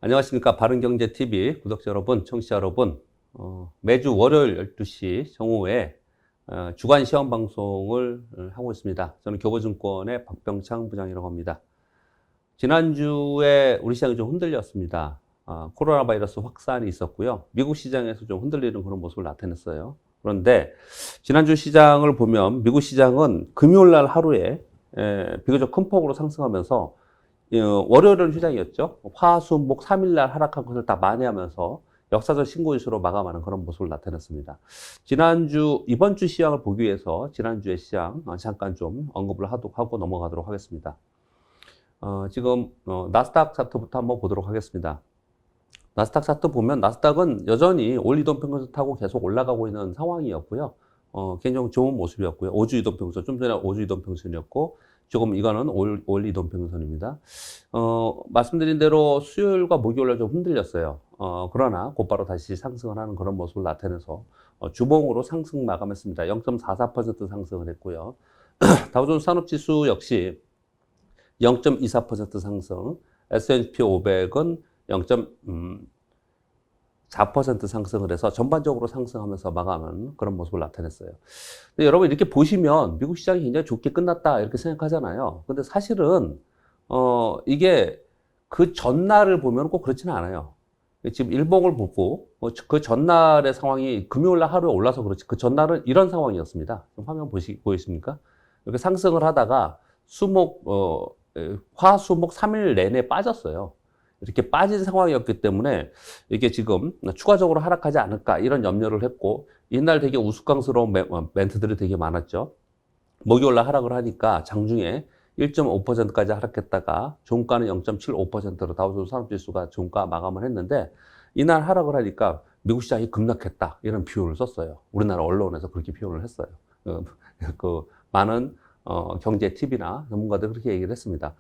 안녕하십니까. 바른경제TV 구독자 여러분, 청취자 여러분. 매주 월요일 12시 정오에 주간 시험 방송을 하고 있습니다. 저는 교보증권의 박병창 부장이라고 합니다. 지난주에 우리 시장이 좀 흔들렸습니다. 코로나 바이러스 확산이 있었고요. 미국 시장에서 좀 흔들리는 그런 모습을 나타냈어요. 그런데 지난주 시장을 보면 미국 시장은 금요일 날 하루에 비교적 큰 폭으로 상승하면서 월요일은 휴장이었죠. 화, 수, 목 3일날 하락한 것을 다 만회하면서 역사적 신고일수로 마감하는 그런 모습을 나타냈습니다. 이번 주 시황을 보기 위해서 지난주의 시황 잠깐 좀 언급을 하고 넘어가도록 하겠습니다. 지금 나스닥 차트부터 한번 보도록 하겠습니다. 나스닥 차트 보면 나스닥은 여전히 올 이동평균선 타고 계속 올라가고 있는 상황이었고요. 개인적으로 좋은 모습이었고요. 5주 이동평균선, 좀 전에 5주 이동평균선이었고, 지금 이거는 올 이동평균선입니다. 말씀드린 대로 수요일과 목요일에 좀 흔들렸어요. 그러나 곧바로 다시 상승을 하는 그런 모습을 나타내서 주봉으로 상승 마감했습니다. 0.44% 상승을 했고요. 다우존스 산업지수 역시 0.24% 상승, S&P 500은 0.4% 상승을 해서 전반적으로 상승하면서 마감하는 그런 모습을 나타냈어요. 근데 여러분 이렇게 보시면 미국 시장이 굉장히 좋게 끝났다 이렇게 생각하잖아요. 근데 사실은 이게 그 전날을 보면 꼭 그렇지는 않아요. 지금 일봉을 보고 그 전날의 상황이 금요일날 하루에 올라서 그렇지 그 전날은 이런 상황이었습니다. 화면 보이십니까? 이렇게 상승을 하다가 화, 수, 목 3일 내내 빠졌어요. 이렇게 빠진 상황이었기 때문에 이게 지금 추가적으로 하락하지 않을까 이런 염려를 했고, 이날 되게 우스꽝스러운 멘트들이 되게 많았죠. 목요일날 하락을 하니까 장중에 1.5%까지 하락했다가 종가는 0.75%로 다우존스 산업지수가 종가 마감을 했는데, 이날 하락을 하니까 미국 시장이 급락했다 이런 표현을 썼어요. 우리나라 언론에서 그렇게 표현을 했어요. 많은 경제 TV나 전문가들 그렇게 얘기를 했습니다.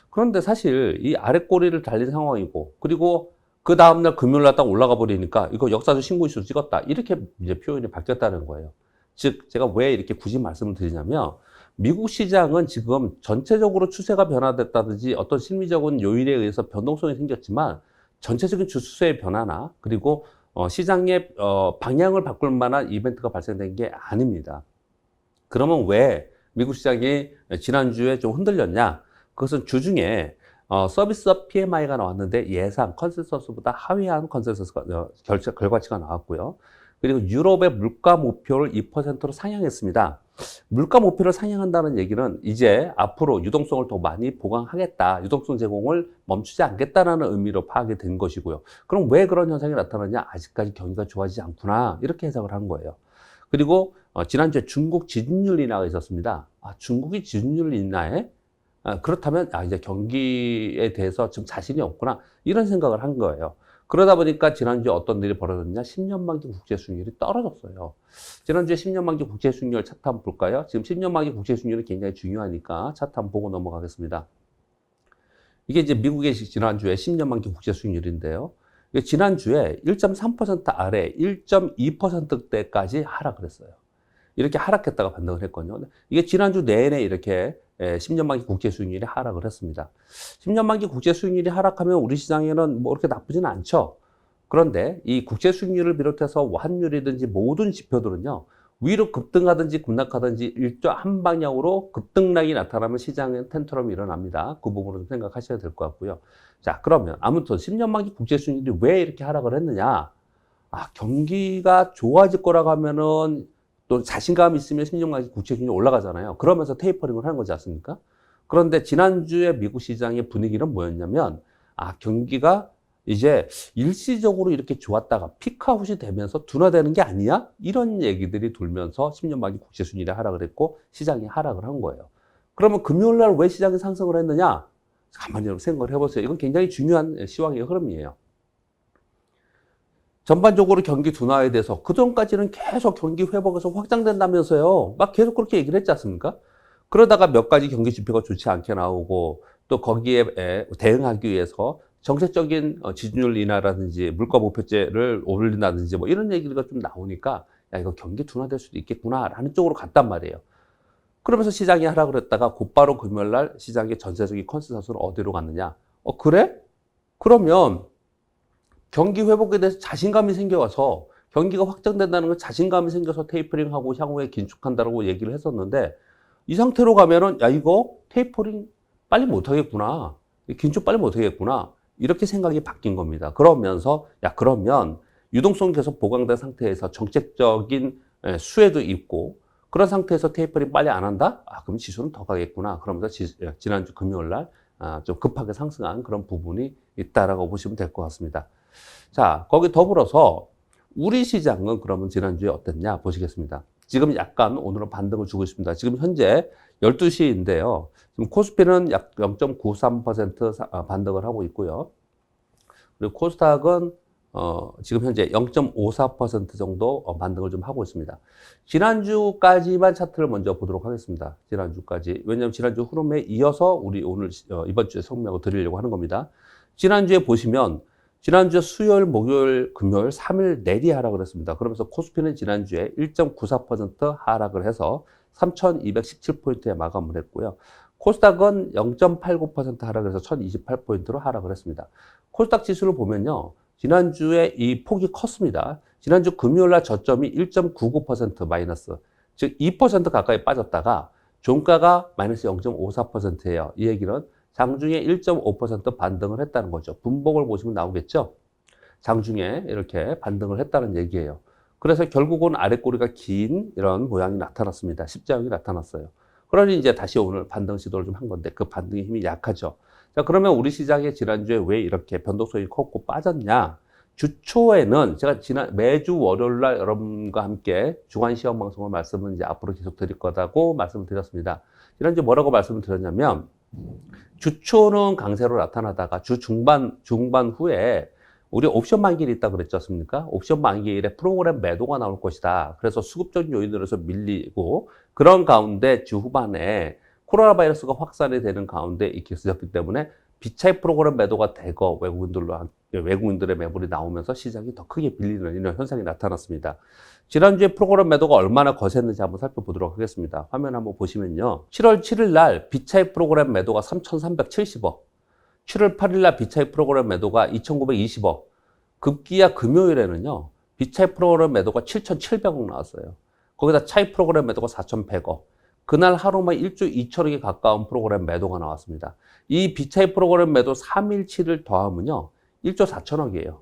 그런데 사실 이 아랫꼬리를 달린 상황이고, 그리고 그 다음날 금요일날 딱 올라가 버리니까 이거 역사적 신고일수 찍었다 이렇게 이제 표현이 바뀌었다는 거예요. 즉 제가 왜 이렇게 굳이 말씀을 드리냐면, 미국 시장은 지금 전체적으로 추세가 변화됐다든지 어떤 심리적인 요인에 의해서 변동성이 생겼지만, 전체적인 주수의 변화나 그리고 시장의 방향을 바꿀 만한 이벤트가 발생된 게 아닙니다. 그러면 왜 미국 시장이 지난주에 좀 흔들렸냐? 그것은 주중에 서비스업 PMI가 나왔는데 예상 컨센서스보다 하위한 컨센서스가 결과치가 나왔고요. 그리고 유럽의 물가 목표를 2%로 상향했습니다. 물가 목표를 상향한다는 얘기는 이제 앞으로 유동성을 더 많이 보강하겠다, 유동성 제공을 멈추지 않겠다라는 의미로 파악이 된 것이고요. 그럼 왜 그런 현상이 나타나냐? 아직까지 경기가 좋아지지 않구나 이렇게 해석을 한 거예요. 그리고 지난주에 중국 지준율 인하가 있었습니다. 중국이 지준율 인하에 그렇다면 이제 경기에 대해서 좀 자신이 없구나 이런 생각을 한 거예요. 그러다 보니까 지난주에 어떤 일이 벌어졌냐? 10년 만기 국채 수익률이 떨어졌어요. 지난주에 10년 만기 국채 수익률 차트 한번 볼까요? 지금 10년 만기 국채 수익률이 굉장히 중요하니까 차트 한번 보고 넘어가겠습니다. 이게 이제 미국의 지난주에 10년 만기 국채 수익률인데요. 지난주에 1.3% 아래 1.2%대까지 하락을 했어요. 이렇게 하락했다가 반등을 했거든요. 이게 지난주 내내 이렇게 10년 만기 국채 수익률이 하락을 했습니다. 10년 만기 국채 수익률이 하락하면 우리 시장에는 뭐 그렇게 나쁘지는 않죠. 그런데 이 국채 수익률을 비롯해서 환율이든지 모든 지표들은요, 위로 급등하든지 급락하든지 일정 방향으로 급등락이 나타나면 시장엔 텐트럼이 일어납니다. 그 부분을 좀 생각하셔야 될 것 같고요. 자, 그러면 아무튼 10년 만기 국채 수익률이 왜 이렇게 하락을 했느냐? 경기가 좋아질 거라고 하면은 또 자신감 있으면 10년 만기 국채 수익률이 올라가잖아요. 그러면서 테이퍼링을 하는 거지 않습니까? 그런데 지난주에 미국 시장의 분위기는 뭐였냐면, 경기가 이제 일시적으로 이렇게 좋았다가 피크아웃이 되면서 둔화되는 게 아니야? 이런 얘기들이 돌면서 10년 만기 국채 수익률이 하락을 했고 시장이 하락을 한 거예요. 그러면 금요일 날 왜 시장이 상승을 했느냐? 가만히 여러분 생각을 해보세요. 이건 굉장히 중요한 시황의 흐름이에요. 전반적으로 경기 둔화에 대해서 그전까지는 계속 경기 회복에서 확장된다면서요. 막 계속 그렇게 얘기를 했지 않습니까? 그러다가 몇 가지 경기 지표가 좋지 않게 나오고 또 거기에 대응하기 위해서 정책적인 지준율 인하라든지 물가 목표제를 올린다든지 뭐 이런 얘기가 좀 나오니까 이거 경기 둔화될 수도 있겠구나라는 쪽으로 갔단 말이에요. 그러면서 시장이 하락을 했다가 곧바로 금요일 날 시장의 전체적인 컨센서스는 어디로 갔느냐? 그래? 그러면 경기 회복에 대해서 자신감이 생겨와서 경기가 확장된다는 건 자신감이 생겨서 테이퍼링하고 향후에 긴축한다고 얘기를 했었는데 이 상태로 가면은 야 이거 테이퍼링 빨리 못하겠구나. 긴축 빨리 못하겠구나. 이렇게 생각이 바뀐 겁니다. 그러면서 야 그러면 유동성이 계속 보강된 상태에서 정책적인 수혜도 있고 그런 상태에서 테이퍼링 빨리 안 한다? 아 그럼 지수는 더 가겠구나. 그러면서 지난주 금요일 날 좀 급하게 상승한 그런 부분이 있다라고 보시면 될 것 같습니다. 자, 거기 더불어서 우리 시장은 그러면 지난주에 어땠냐 보시겠습니다. 지금 약간 오늘은 반등을 주고 있습니다. 지금 현재 12시인데요. 지금 코스피는 약 0.93% 반등을 하고 있고요. 그리고 코스닥은 지금 현재 0.54% 정도 반등을 좀 하고 있습니다. 지난주까지만 차트를 먼저 보도록 하겠습니다. 지난주까지. 왜냐하면 지난주 흐름에 이어서 우리 오늘 이번 주에 설명을 드리려고 하는 겁니다. 지난주에 보시면 지난주 수요일, 목요일, 금요일 3일 내리 하락을 했습니다. 그러면서 코스피는 지난주에 1.94% 하락을 해서 3,217포인트에 마감을 했고요. 코스닥은 0.89% 하락을 해서 1,028포인트로 하락을 했습니다. 코스닥 지수를 보면요. 지난주에 이 폭이 컸습니다. 지난주 금요일 날 저점이 1.99% 마이너스, 즉 2% 가까이 빠졌다가 종가가 마이너스 0.54%예요. 이 얘기는 장중에 1.5% 반등을 했다는 거죠. 분봉을 보시면 나오겠죠? 장중에 이렇게 반등을 했다는 얘기예요. 그래서 결국은 아랫꼬리가 긴 이런 모양이 나타났습니다. 십자형이 나타났어요. 그러니 이제 다시 오늘 반등 시도를 좀 한 건데 그 반등의 힘이 약하죠. 자, 그러면 우리 시장이 지난주에 왜 이렇게 변동성이 컸고 빠졌냐? 주초에는 제가 매주 월요일 날 여러분과 함께 주간 시험 방송을 말씀을 이제 앞으로 계속 드릴 거다고 말씀을 드렸습니다. 지난주에 뭐라고 말씀을 드렸냐면 주초는 강세로 나타나다가 주 중반 후에 우리 옵션 만기일이 있다 그랬지 않습니까? 옵션 만기일에 프로그램 매도가 나올 것이다. 그래서 수급적인 요인으로서 밀리고 그런 가운데 주 후반에 코로나 바이러스가 확산이 되는 가운데 이렇게 있었기 때문에 비차익 프로그램 매도가 되고 외국인들의 매물이 나오면서 시장이 더 크게 빌리는 이런 현상이 나타났습니다. 지난주에 프로그램 매도가 얼마나 거셌는지 한번 살펴보도록 하겠습니다. 화면 한번 보시면요. 7월 7일 날 비차익 프로그램 매도가 3,370억, 7월 8일 날 비차익 프로그램 매도가 2,920억, 급기야 금요일에는요. 비차익 프로그램 매도가 7,700억 나왔어요. 거기다 차익 프로그램 매도가 4,100억. 그날 하루만 1조 2천억에 가까운 프로그램 매도가 나왔습니다. 이 비차익 프로그램 매도 3일치를 더하면요. 1조 4천억이에요.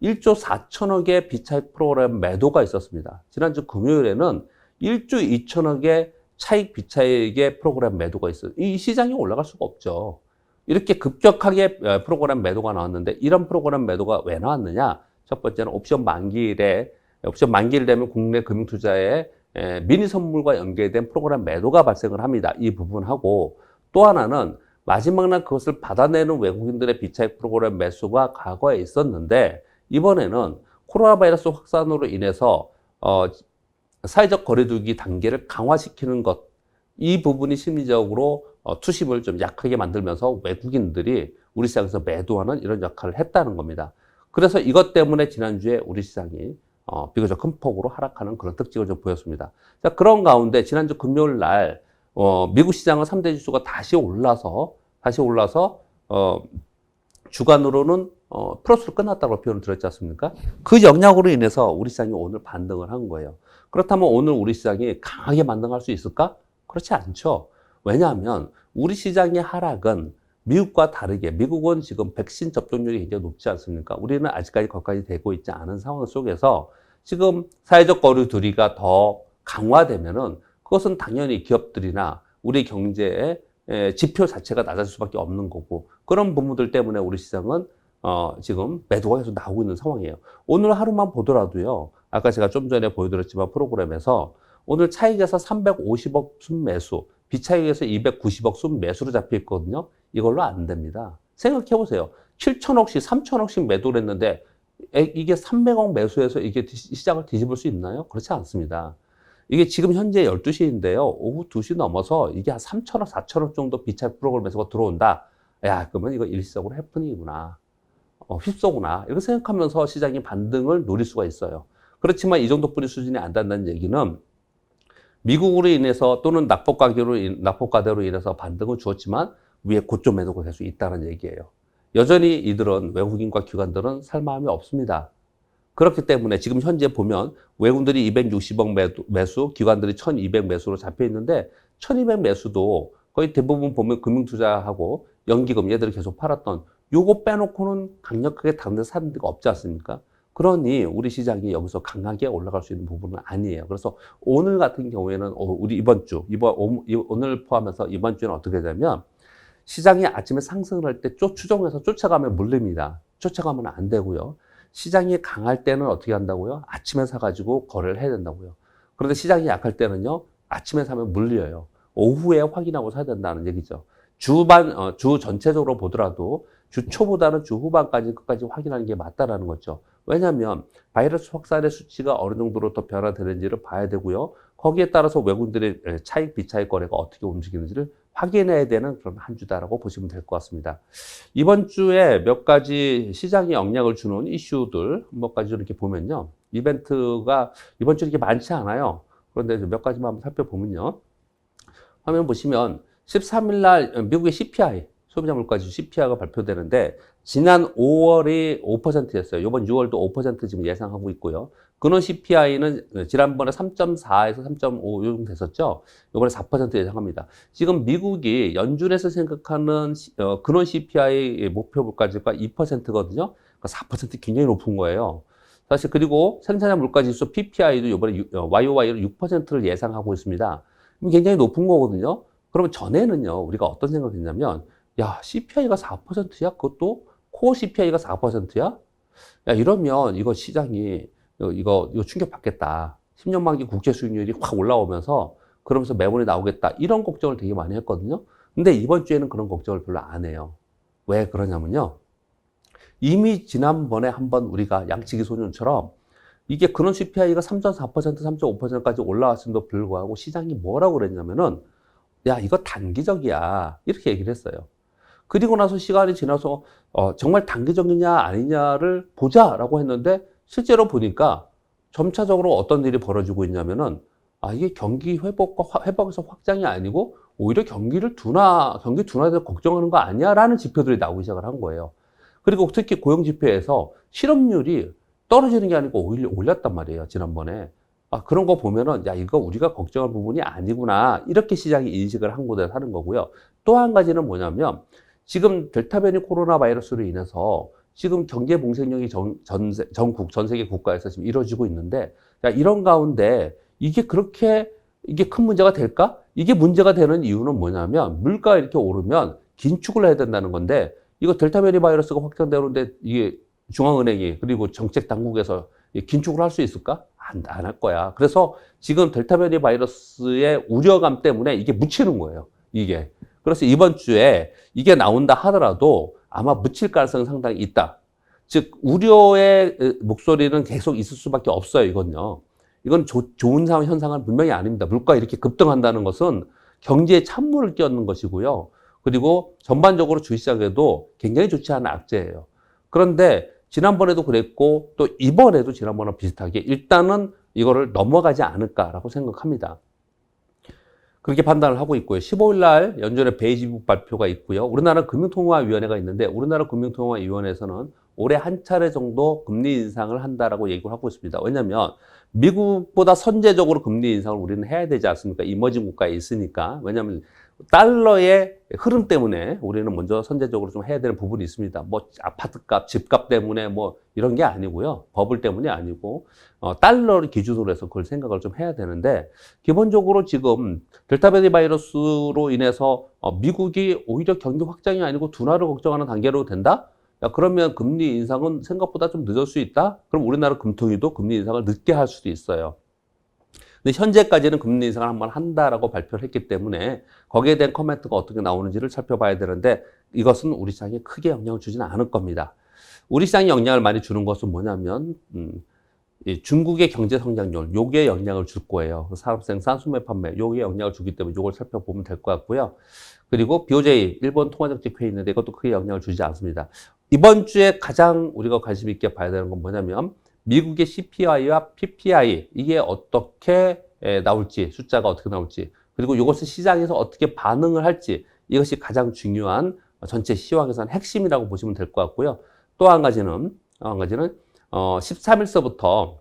1조 4천억의 비차익 프로그램 매도가 있었습니다. 지난주 금요일에는 1조 2천억의 차익 비차익의 프로그램 매도가 있어요. 이 시장이 올라갈 수가 없죠. 이렇게 급격하게 프로그램 매도가 나왔는데 이런 프로그램 매도가 왜 나왔느냐? 첫 번째는 옵션 만기일 되면 국내 금융투자에 미니 선물과 연계된 프로그램 매도가 발생을 합니다. 이 부분하고 또 하나는 마지막 날 그것을 받아내는 외국인들의 비차익 프로그램 매수가 과거에 있었는데 이번에는 코로나 바이러스 확산으로 인해서 사회적 거리두기 단계를 강화시키는 것, 이 부분이 심리적으로 투심을 좀 약하게 만들면서 외국인들이 우리 시장에서 매도하는 이런 역할을 했다는 겁니다. 그래서 이것 때문에 지난주에 우리 시장이 비교적 큰 폭으로 하락하는 그런 특징을 좀 보였습니다. 자, 그런 가운데 지난주 금요일 날 미국 시장은 3대 지수가 다시 올라서 주간으로는 플러스로 끝났다고 표현을 드렸지 않습니까? 그 영향으로 인해서 우리 시장이 오늘 반등을 한 거예요. 그렇다면 오늘 우리 시장이 강하게 반등할 수 있을까? 그렇지 않죠. 왜냐하면 우리 시장의 하락은 미국과 다르게 미국은 지금 백신 접종률이 굉장히 높지 않습니까? 우리는 아직까지 거기까지 되고 있지 않은 상황 속에서 지금 사회적 거리두기가 더 강화되면은 그것은 당연히 기업들이나 우리 경제의 지표 자체가 낮아질 수밖에 없는 거고 그런 부분들 때문에 우리 시장은 지금 매도가 계속 나오고 있는 상황이에요. 오늘 하루만 보더라도요. 아까 제가 좀 전에 보여드렸지만 프로그램에서 오늘 차익에서 350억 순매수, 비차익에서 290억 순매수로 잡혀 있거든요. 이걸로 안 됩니다. 생각해 보세요. 7천억씩, 3천억씩 매도를 했는데 이게 300억 매수해서 이게 시장을 뒤집을 수 있나요? 그렇지 않습니다. 이게 지금 현재 12시인데요. 오후 2시 넘어서 이게 한 3천억, 4천억 정도 비차익 프로그램 매수가 들어온다. 야, 그러면 이거 일시적으로 해프닝이구나. 휩쏘구나. 이렇게 생각하면서 시장이 반등을 노릴 수가 있어요. 그렇지만 이 정도뿐인 수준이 안 된다는 얘기는 미국으로 인해서 또는 낙폭과대로 인해서 반등을 주었지만 위에 고점 매도가 될 수 있다는 얘기예요. 여전히 이들은 외국인과 기관들은 살 마음이 없습니다. 그렇기 때문에 지금 현재 보면 외국인들이 260억 매수, 기관들이 1200 매수로 잡혀 있는데 1200 매수도 거의 대부분 보면 금융투자하고 연기금 얘들을 계속 팔았던 요거 빼놓고는 강력하게 다른 데 사는 데가 없지 않습니까? 그러니 우리 시장이 여기서 강하게 올라갈 수 있는 부분은 아니에요. 그래서 오늘 같은 경우에는 우리 이번 주, 오늘 포함해서 이번 주는 어떻게 되냐면 시장이 아침에 상승을 할 때 추종해서 쫓아가면 물립니다. 쫓아가면 안 되고요. 시장이 강할 때는 어떻게 한다고요? 아침에 사가지고 거래를 해야 된다고요. 그런데 시장이 약할 때는요, 아침에 사면 물려요. 오후에 확인하고 사야 된다는 얘기죠. 주 전체적으로 보더라도 주 초보다는 주 후반까지 끝까지 확인하는 게 맞다라는 거죠. 왜냐하면 바이러스 확산의 수치가 어느 정도로 더 변화되는지를 봐야 되고요. 거기에 따라서 외국인들의 차익, 비차익 거래가 어떻게 움직이는지를 확인해야 되는 그런 한 주다라고 보시면 될 것 같습니다. 이번 주에 몇 가지 시장에 영향을 주는 이슈들 몇 가지 이렇게 보면요. 이벤트가 이번 주에 이렇게 많지 않아요. 그런데 몇 가지만 한번 살펴보면요. 화면 보시면 13일 날 미국의 CPI, 소비자 물가지수 CPI가 발표되는데 지난 5월이 5%였어요. 이번 6월도 5% 지금 예상하고 있고요. 근원 CPI는 지난번에 3.4에서 3.5 요 정도 됐었죠. 이번에 4% 예상합니다. 지금 미국이 연준에서 생각하는 근원 CPI 목표 물가지수가 2%거든요. 그러니까 4% 굉장히 높은 거예요. 사실 그리고 생산자 물가지수 PPI도 이번에 YOY로 6%를 예상하고 있습니다. 굉장히 높은 거거든요. 그러면 전에는요, 우리가 어떤 생각을 했냐면, 야, CPI가 4%야? 그것도 코어 CPI가 4%야? 야, 이러면 이거 시장이, 이거 충격받겠다. 10년 만기 국채 수익률이 확 올라오면서, 그러면서 매번에 나오겠다. 이런 걱정을 되게 많이 했거든요. 근데 이번 주에는 그런 걱정을 별로 안 해요. 왜 그러냐면요. 이미 지난번에 한번 우리가 양치기 소년처럼 이게 근원 CPI가 3.4%, 3.5%까지 올라왔음에도 불구하고 시장이 뭐라고 그랬냐면은 야, 이거 단기적이야. 이렇게 얘기를 했어요. 그리고 나서 시간이 지나서 정말 단기적이냐 아니냐를 보자라고 했는데 실제로 보니까 점차적으로 어떤 일이 벌어지고 있냐면은 이게 경기 회복에서 확장이 아니고 오히려 경기 둔화에 대해 걱정하는 거 아니야라는 지표들이 나오기 시작을 한 거예요. 그리고 특히 고용 지표에서 실업률이 떨어지는 게 아니고 오히려 올렸단 말이에요, 지난번에. 그런 거 보면은, 야, 이거 우리가 걱정할 부분이 아니구나. 이렇게 시장이 인식을 한 곳에 사는 거고요. 또 한 가지는 뭐냐면, 지금 델타 변이 코로나 바이러스로 인해서 지금 경제 봉쇄령이 전 세계 국가에서 지금 이루어지고 있는데, 야, 이런 가운데 이게 큰 문제가 될까? 이게 문제가 되는 이유는 뭐냐면, 물가가 이렇게 오르면 긴축을 해야 된다는 건데, 이거 델타 변이 바이러스가 확산되는데 이게 중앙은행이 그리고 정책 당국에서 긴축을 할 수 있을까? 안 할 거야. 그래서 지금 델타 변이 바이러스의 우려감 때문에 이게 묻히는 거예요. 이게. 그래서 이번 주에 이게 나온다 하더라도 아마 묻힐 가능성이 상당히 있다. 즉 우려의 목소리는 계속 있을 수밖에 없어요. 이건요. 이건 좋은 현상은 분명히 아닙니다. 물가 이렇게 급등한다는 것은 경제에 찬물을 끼얹는 것이고요. 그리고 전반적으로 주식시장에도 굉장히 좋지 않은 악재예요. 그런데 지난번에도 그랬고 또 이번에도 지난번과 비슷하게 일단은 이거를 넘어가지 않을까라고 생각합니다. 그렇게 판단을 하고 있고요. 15일 날 연준의 베이지북 발표가 있고요. 우리나라 금융통화위원회가 있는데 우리나라 금융통화위원회에서는 올해 한 차례 정도 금리 인상을 한다라고 얘기를 하고 있습니다. 왜냐하면 미국보다 선제적으로 금리 인상을 우리는 해야 되지 않습니까? 이머징 국가에 있으니까. 왜냐하면 달러의 흐름 때문에 우리는 먼저 선제적으로 좀 해야 되는 부분이 있습니다. 뭐 아파트값, 집값 때문에 뭐 이런 게 아니고요. 버블 때문이 아니고 달러를 기준으로 해서 그걸 생각을 좀 해야 되는데 기본적으로 지금 델타 변이 바이러스로 인해서 미국이 오히려 경기 확장이 아니고 둔화를 걱정하는 단계로 된다? 야, 그러면 금리 인상은 생각보다 좀 늦을 수 있다? 그럼 우리나라 금통위도 금리 인상을 늦게 할 수도 있어요. 근데 현재까지는 금리 인상을 한번 한다라고 발표를 했기 때문에 거기에 대한 코멘트가 어떻게 나오는지를 살펴봐야 되는데 이것은 우리 시장에 크게 영향을 주지는 않을 겁니다. 우리 시장에 영향을 많이 주는 것은 뭐냐면 이 중국의 경제 성장률 요게 영향을 줄 거예요. 산업 생산, 소매 판매 요게 영향을 주기 때문에 요걸 살펴보면 될 것 같고요. 그리고 BOJ 일본 통화정책 회의 있는데 이것도 크게 영향을 주지 않습니다. 이번 주에 가장 우리가 관심 있게 봐야 되는 건 뭐냐면 미국의 CPI와 PPI 이게 어떻게 나올지 숫자가 어떻게 나올지 그리고 이것을 시장에서 어떻게 반응을 할지 이것이 가장 중요한 전체 시황에서는 핵심이라고 보시면 될 것 같고요. 또 한 가지는 13일서부터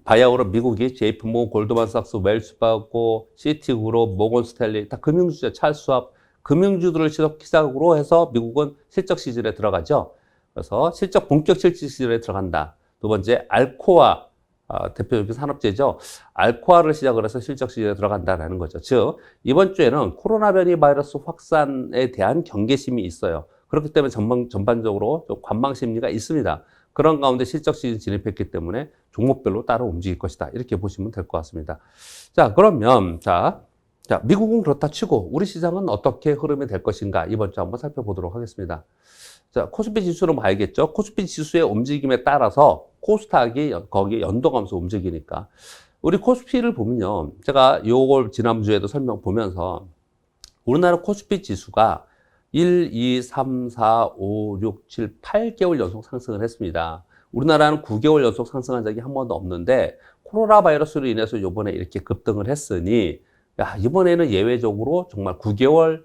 바이아우로 미국이 JP모건, 골드만삭스, 웰스파고, 시티그룹, 모건 스탠리 다 금융주죠. 찰스왑 금융주들을 시작으로 해서 미국은 실적 시즌에 들어가죠. 그래서 본격 실적 시즌에 들어간다. 두 번째 알코아 대표적인 산업재죠. 알코아를 시작을 해서 실적 시즌에 들어간다라는 거죠. 즉 이번 주에는 코로나 변이 바이러스 확산에 대한 경계심이 있어요. 그렇기 때문에 전반적으로 좀 관망 심리가 있습니다. 그런 가운데 실적 시즌 진입했기 때문에 종목별로 따로 움직일 것이다. 이렇게 보시면 될 것 같습니다. 자, 그러면 자, 미국은 그렇다 치고 우리 시장은 어떻게 흐름이 될 것인가 이번 주 한번 살펴보도록 하겠습니다. 자, 코스피 지수는 봐야겠죠. 코스피 지수의 움직임에 따라서 코스닥이 거기에 연동하면서 움직이니까 우리 코스피를 보면요. 제가 요걸 지난주에도 설명 보면서 우리나라 코스피 지수가 1, 2, 3, 4, 5, 6, 7, 8개월 연속 상승을 했습니다. 우리나라는 9개월 연속 상승한 적이 한 번도 없는데 코로나 바이러스로 인해서 이번에 이렇게 급등을 했으니 야, 이번에는 예외적으로 정말 9개월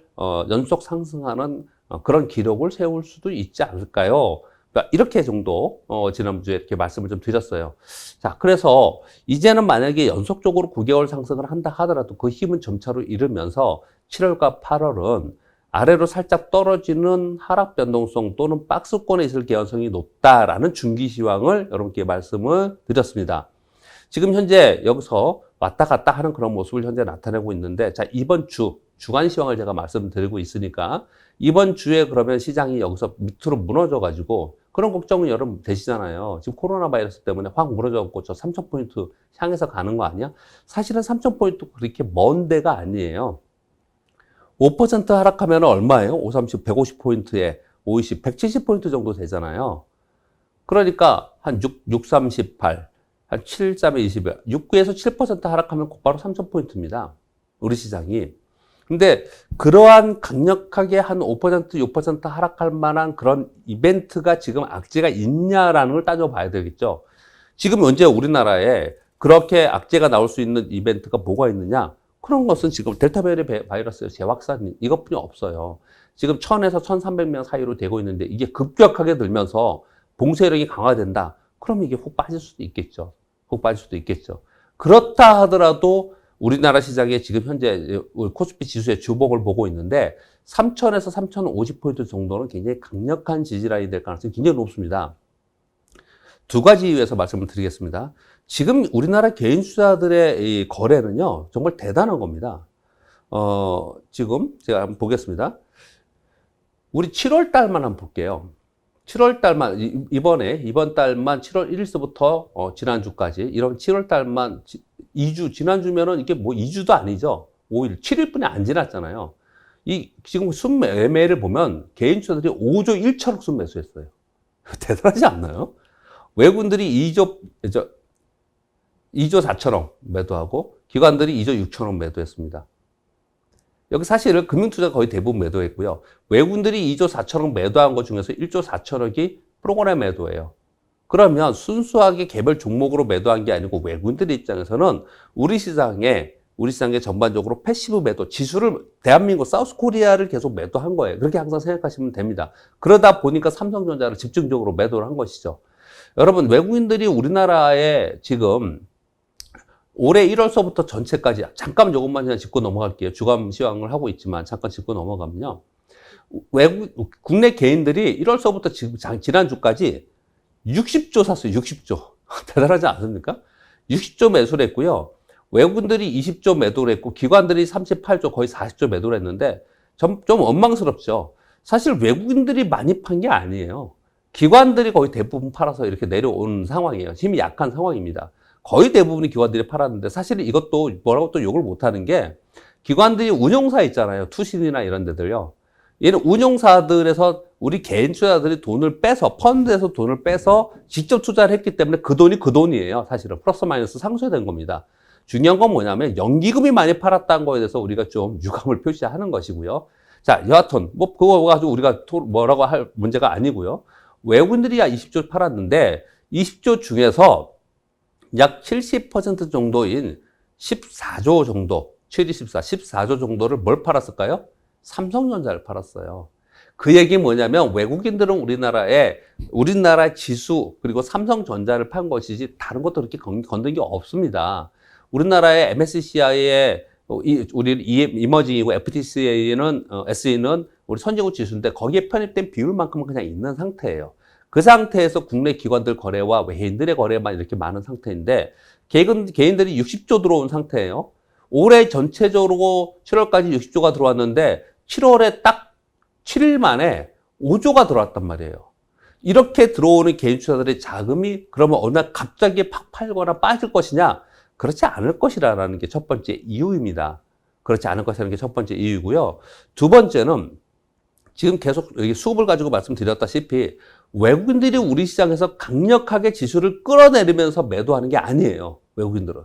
연속 상승하는 그런 기록을 세울 수도 있지 않을까요? 그러니까 이렇게 정도 지난주에 이렇게 말씀을 좀 드렸어요. 자, 그래서 이제는 만약에 연속적으로 9개월 상승을 한다 하더라도 그 힘은 점차로 잃으면서 7월과 8월은 아래로 살짝 떨어지는 하락 변동성 또는 박스권에 있을 개연성이 높다라는 중기 시황을 여러분께 말씀을 드렸습니다. 지금 현재 여기서 왔다 갔다 하는 그런 모습을 현재 나타내고 있는데, 자, 이번 주간 시황을 제가 말씀드리고 있으니까, 이번 주에 그러면 시장이 여기서 밑으로 무너져가지고, 그런 걱정은 여러분 되시잖아요. 지금 코로나 바이러스 때문에 확 무너져갖고 저 3,000포인트 향해서 가는 거 아니야? 사실은 3,000포인트 그렇게 먼 데가 아니에요. 5% 하락하면 얼마예요? 530, 150포인트에 520, 170포인트 정도 되잖아요. 그러니까 한 638, 한 7.3에 20에 6에서 7% 하락하면 곧바로 3,000포인트입니다. 우리 시장이. 근데 그러한 강력하게 한 5%, 6% 하락할 만한 그런 이벤트가 지금 악재가 있냐라는 걸 따져봐야 되겠죠. 지금 현재 우리나라에 그렇게 악재가 나올 수 있는 이벤트가 뭐가 있느냐? 그런 것은 지금 델타 바이러스의 재확산 이것뿐이 없어요. 지금 1000에서 1300명 사이로 되고 있는데 이게 급격하게 늘면서 봉쇄력이 강화된다. 그럼 이게 훅 빠질 수도 있겠죠. 훅 빠질 수도 있겠죠. 그렇다 하더라도 우리나라 시장에 지금 현재 코스피 지수의 주목을 보고 있는데 3000에서 3050포인트 정도는 굉장히 강력한 지지라인이 될 가능성이 굉장히 높습니다. 두 가지 이유에서 말씀을 드리겠습니다. 지금 우리나라 개인 투자들의 이 거래는요, 정말 대단한 겁니다. 지금 제가 한번 보겠습니다. 우리 7월 달만 한번 볼게요. 7월 달만, 이번 달만 7월 1일서부터 지난주까지, 이런 7월 달만 2주, 지난주면은 이게 뭐 2주도 아니죠. 5일, 7일뿐이 안 지났잖아요. 지금 순매매를 보면 개인 투자들이 5조 1천억 순매수했어요. 대단하지 않나요? 외국인들이 2조 4천억 매도하고 기관들이 2조 6천억 매도했습니다. 여기 사실은 금융투자 거의 대부분 매도했고요. 외국인들이 2조 4천억 매도한 것 중에서 1조 4천억이 프로그램 매도예요. 그러면 순수하게 개별 종목으로 매도한 게 아니고 외국인들 입장에서는 우리 시장에 전반적으로 패시브 매도, 지수를 대한민국 사우스코리아를 계속 매도한 거예요. 그렇게 항상 생각하시면 됩니다. 그러다 보니까 삼성전자를 집중적으로 매도를 한 것이죠. 여러분, 외국인들이 우리나라에 지금 올해 1월서부터 전체까지 잠깐 조금만 그냥 짚고 넘어갈게요. 주간 시황을 하고 있지만 잠깐 짚고 넘어가면요. 국내 개인들이 1월서부터 지난주까지 60조 샀어요. 60조. 대단하지 않습니까? 60조 매수를 했고요. 외국인들이 20조 매도를 했고 기관들이 38조 거의 40조 매도를 했는데 좀 원망스럽죠. 사실 외국인들이 많이 판 게 아니에요. 기관들이 거의 대부분 팔아서 이렇게 내려온 상황이에요. 힘이 약한 상황입니다. 거의 대부분의 기관들이 팔았는데 사실은 이것도 뭐라고 또 욕을 못하는 게 기관들이 운용사 있잖아요. 투신이나 이런 데들요. 얘는 운용사들에서 우리 개인 투자자들이 돈을 빼서 펀드에서 돈을 빼서 직접 투자를 했기 때문에 그 돈이 그 돈이에요. 사실은 플러스 마이너스 상쇄된 겁니다. 중요한 건 뭐냐면 연기금이 많이 팔았다는 거에 대해서 우리가 좀 유감을 표시하는 것이고요. 자, 여하튼 뭐 그거 가지고 우리가 뭐라고 할 문제가 아니고요. 외국인들이 20조 팔았는데 20조 중에서 약 70% 정도인 14조 정도, 7, 24, 14조 정도를 뭘 팔았을까요? 삼성전자를 팔았어요. 그 얘기 뭐냐면 외국인들은 우리나라 지수 그리고 삼성전자를 판 것이지 다른 것도 그렇게 건든 게 없습니다. 우리나라의 MSCI의 우리 이머징이고 FTSE는 SE는 우리 선진국 지수인데 거기에 편입된 비율만큼은 그냥 있는 상태예요. 그 상태에서 국내 기관들 거래와 외인들의 거래만 이렇게 많은 상태인데 개인들이 60조 들어온 상태예요. 올해 전체적으로 7월까지 60조가 들어왔는데 7월에 딱 7일 만에 5조가 들어왔단 말이에요. 이렇게 들어오는 개인 투자들의 자금이 그러면 어느 날 갑자기 팍 팔거나 빠질 것이냐? 그렇지 않을 것이라는 게 첫 번째 이유입니다. 그렇지 않을 것이라는 게 첫 번째 이유고요. 두 번째는 지금 계속 여기 수급을 가지고 말씀드렸다시피 외국인들이 우리 시장에서 강력하게 지수를 끌어내리면서 매도하는 게 아니에요. 외국인들은.